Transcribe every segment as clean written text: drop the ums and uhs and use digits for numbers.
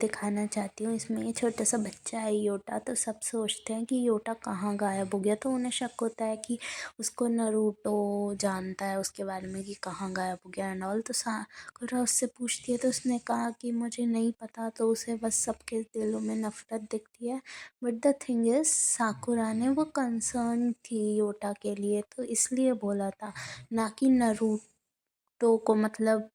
दिखाना चाहती हूँ। इसमें ये छोटा सा बच्चा है योटा, तो सब सोचते हैं कि योटा कहाँ गायब हो गया, तो उन्हें शक होता है कि उसको नारुतो जानता है उसके बारे में कि कहाँ गायब हो गया एंड ऑल। तो साकुरा उससे पूछती है, तो उसने कहा कि मुझे नहीं पता, तो उसे बस सबके दिलों में नफरत दिखती है। बट द थिंग इज साकुरा ने वो कंसर्न थी योटा के लिए, तो इसलिए बोला था, ना कि नारुतो को। मतलब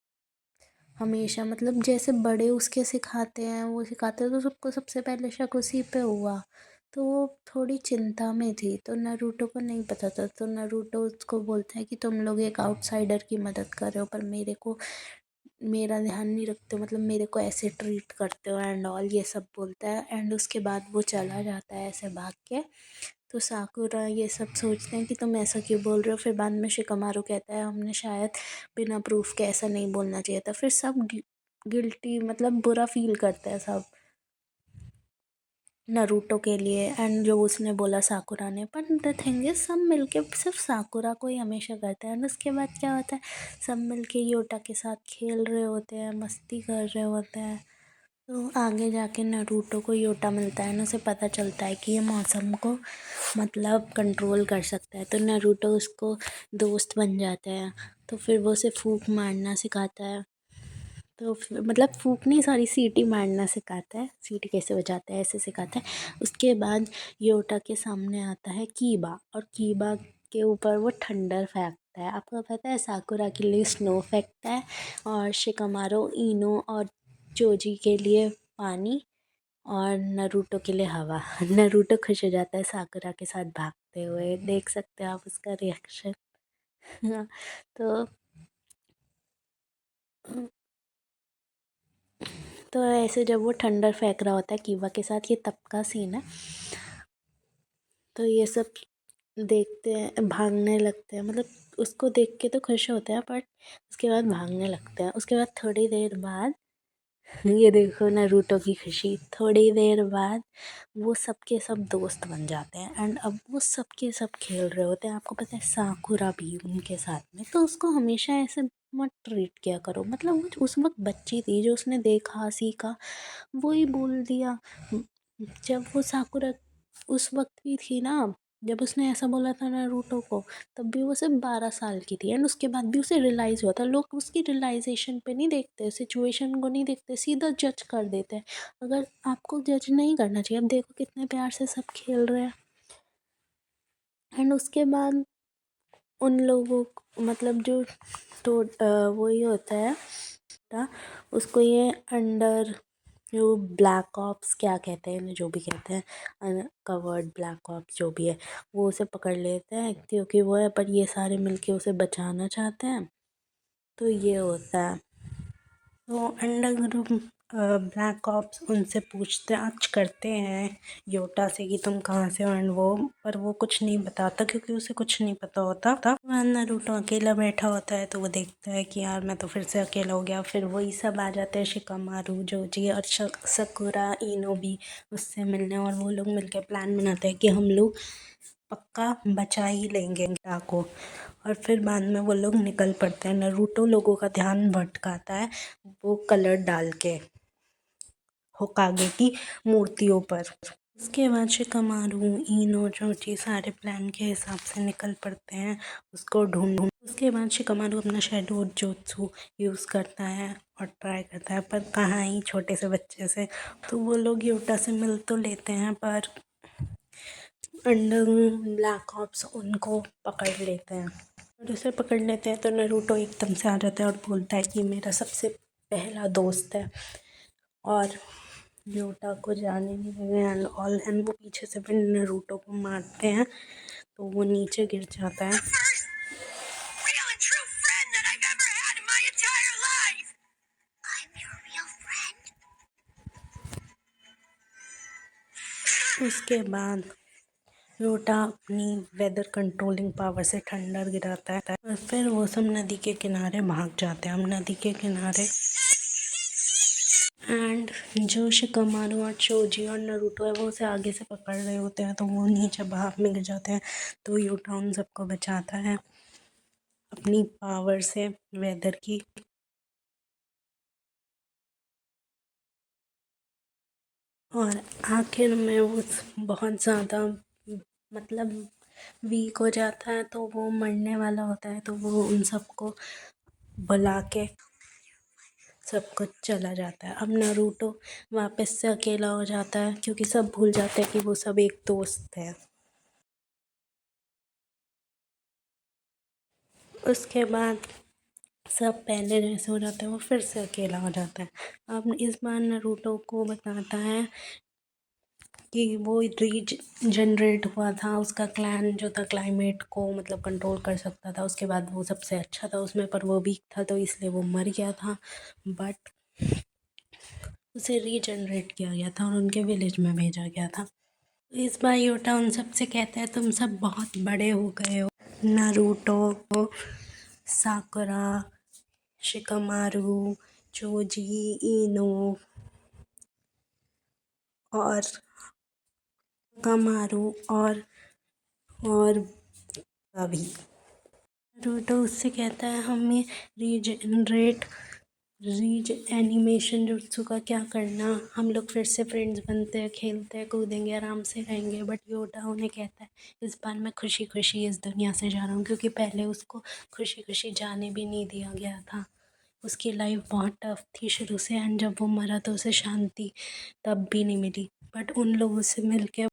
हमेशा मतलब जैसे बड़े उसके सिखाते हैं वो सिखाते हैं, तो सबको सबसे पहले शक उसी पे हुआ। तो वो थोड़ी चिंता में थी, तो नारुतो को नहीं पता था। तो नारुतो उसको बोलता है कि तुम लोग एक आउटसाइडर की मदद कर रहे हो, पर मेरे को मेरा ध्यान नहीं रखते हो, मतलब मेरे को ऐसे ट्रीट करते हो एंड ऑल, ये सब बोलता है। एंड उसके बाद वो चला जाता है ऐसे भाग के। तो साकुरा ये सब सोचते हैं कि तुम ऐसा क्यों बोल रहे हो। फिर बाद में शिकमारू कहता है, हमने शायद बिना प्रूफ के ऐसा नहीं बोलना चाहिए था। फिर सब गिल्टी मतलब बुरा फील करता है सब नारुतो के लिए एंड जो उसने बोला साकुरा ने। पर द थिंग इज सब मिलके सिर्फ साकुरा को ही हमेशा करते हैं। एंड उसके बाद क्या होता है, सब मिलके योटा के साथ खेल रहे होते हैं, मस्ती कर रहे होते हैं। तो आगे जाके नारुतो को योटा मिलता है ना, उसे पता चलता है कि ये मौसम को मतलब कंट्रोल कर सकता है। तो नारुतो उसको दोस्त बन जाता है। तो फिर वो उसे फूंक मारना सिखाता है। तो मतलब फूंक नहीं, सॉरी, सीटी मारना सिखाता है, सीटी कैसे बजाता है ऐसे सिखाता है। उसके बाद योटा के सामने आता है कीबा, और कीबा के ऊपर वो ठंडर फेंकता है। आपको पता है साकुरा के लिए स्नो फेंकता है, और शिकमारो, इनो और जोजी के लिए पानी, और नारुतो के लिए हवा। नारुतो खुश हो जाता है साकुरा के साथ भागते हुए, देख सकते हैं आप उसका रिएक्शन। तो तो ऐसे जब वो ठंडर फेंक रहा होता है कीवा के साथ, ये तब का सीन है। तो ये सब देखते हैं, भागने लगते हैं, मतलब उसको देख के तो खुश होते हैं, बट उसके बाद भागने लगते हैं। उसके बाद थोड़ी देर बाद ये देखो नारुतो की खुशी, थोड़ी देर बाद वो सबके सब दोस्त बन जाते हैं एंड अब वो सबके सब खेल रहे होते हैं। आपको पता है साकुरा भी उनके साथ में। तो उसको हमेशा ऐसे मत ट्रीट किया करो, मतलब वो उस वक्त बच्ची थी, जो उसने देखा सीखा वही बोल दिया। जब वो साकुरा उस वक्त भी थी ना, जब उसने ऐसा बोला था नारुतो को, तब भी वो सिर्फ 12 साल की थी। एंड उसके बाद भी उसे रियलाइज़ हुआ था। लोग उसकी रियलाइजेशन पे नहीं देखते, सिचुएशन को नहीं देखते, सीधा जज कर देते हैं। अगर आपको जज नहीं करना चाहिए। अब देखो कितने प्यार से सब खेल रहे हैं। एंड उसके बाद उन लोगों मतलब जो तो वही होता है उसको ये अंडर जो ब्लैक ऑप्स क्या कहते हैं, जो भी कहते हैं, कवर्ड ब्लैक ऑप्स जो भी है, वो उसे पकड़ लेते हैं क्योंकि वो है। पर ये सारे मिलके उसे बचाना चाहते हैं। तो ये होता है। तो अंडर ग्रुप ब्लैक ऑप्स उनसे पूछताछ करते हैं योटा से कि तुम कहाँ से हो एंड वो, पर वो कुछ नहीं बताता क्योंकि उसे कुछ नहीं पता होता। वह नारुतो अकेला बैठा होता है, तो वो देखता है कि यार मैं तो फिर से अकेला हो गया। फिर वही सब आ जाते हैं, शिकमारू, जोजी और साकुरा, इनो भी उससे मिलने, और वो लोग मिलकर प्लान बनाते हैं कि हम लोग पक्का बचा ही लेंगे गिटा को। और फिर बाद में वो लोग निकल पड़ते हैं। नारुतो लोगों का ध्यान भटकाता है वो कलर डाल के होकागे की मूर्तियों पर। उसके बाद शिकमारू, इनो, जोची सारे प्लान के हिसाब से निकल पड़ते हैं उसको ढूंढ। उसके बाद शिकमारू अपना शैडो जोत्सु यूज़ करता है और ट्राई करता है, पर कहाँ ही छोटे से बच्चे से। तो वो लोग योटा से मिल तो लेते हैं, पर अंडर ब्लैक ऑप्स उनको पकड़ लेते हैं। और उसे पकड़ लेते हैं तो नारुतो एकदम से आ जाता है और बोलता है कि मेरा सबसे पहला दोस्त है, और योटा को जाने नहीं देंगे एंड ऑल। एंड वो पीछे से फिर नारुतो को मारते हैं, तो वो नीचे गिर जाता है। उसके बाद योटा अपनी वेदर कंट्रोलिंग पावर से ठंडर गिराता है, और फिर वो सब नदी के किनारे भाग जाते हैं। हम नदी के किनारे एंड जो शिकमारू और चोजी और नारुतो है वो उसे आगे से पकड़ रहे होते हैं, तो वो नीचे भाप में गिर जाते हैं। तो योटा उन सबको बचाता है अपनी पावर से, वेदर की। और आखिर में वो बहुत ज़्यादा मतलब वीक हो जाता है, तो वो मरने वाला होता है, तो वो उन सबको बुला के सब कुछ चला जाता है। अब नारुतो वापस से अकेला हो जाता है क्योंकि सब भूल जाते हैं कि वो सब एक दोस्त है। उसके बाद सब पहले जैसे हो जाता है, वो फिर से अकेला हो जाता है। अब इस बार नारुतो को बताता है कि वो जनरेट हुआ था, उसका क्लैन जो था क्लाइमेट को मतलब कंट्रोल कर सकता था, उसके बाद वो सबसे अच्छा था उसमें, पर वो वीक था तो इसलिए वो मर गया था। बट उसे रीजनरेट किया गया था और उनके विलेज में भेजा गया था। इस बार योटा उन सबसे कहता है तुम सब बहुत बड़े हो गए हो, नारुतो, साकुरा, शिकमारू, चोजी, इनो और कमारू और अभी नारुतो उससे कहता है हमें रीज एनिमेशन जुत्सु का क्या करना, हम लोग फिर से फ्रेंड्स बनते हैं, खेलते हैं, कूदेंगे, आराम से रहेंगे। बट योटा उन्हें कहता है इस बार मैं खुशी खुशी इस दुनिया से जा रहा हूँ, क्योंकि पहले उसको खुशी खुशी जाने भी नहीं दिया गया था। उसकी लाइफ बहुत टफ थी शुरू से, एंड जब वो मरा तो उसे शांति तब भी नहीं मिली। बट उन लोगों से मिलके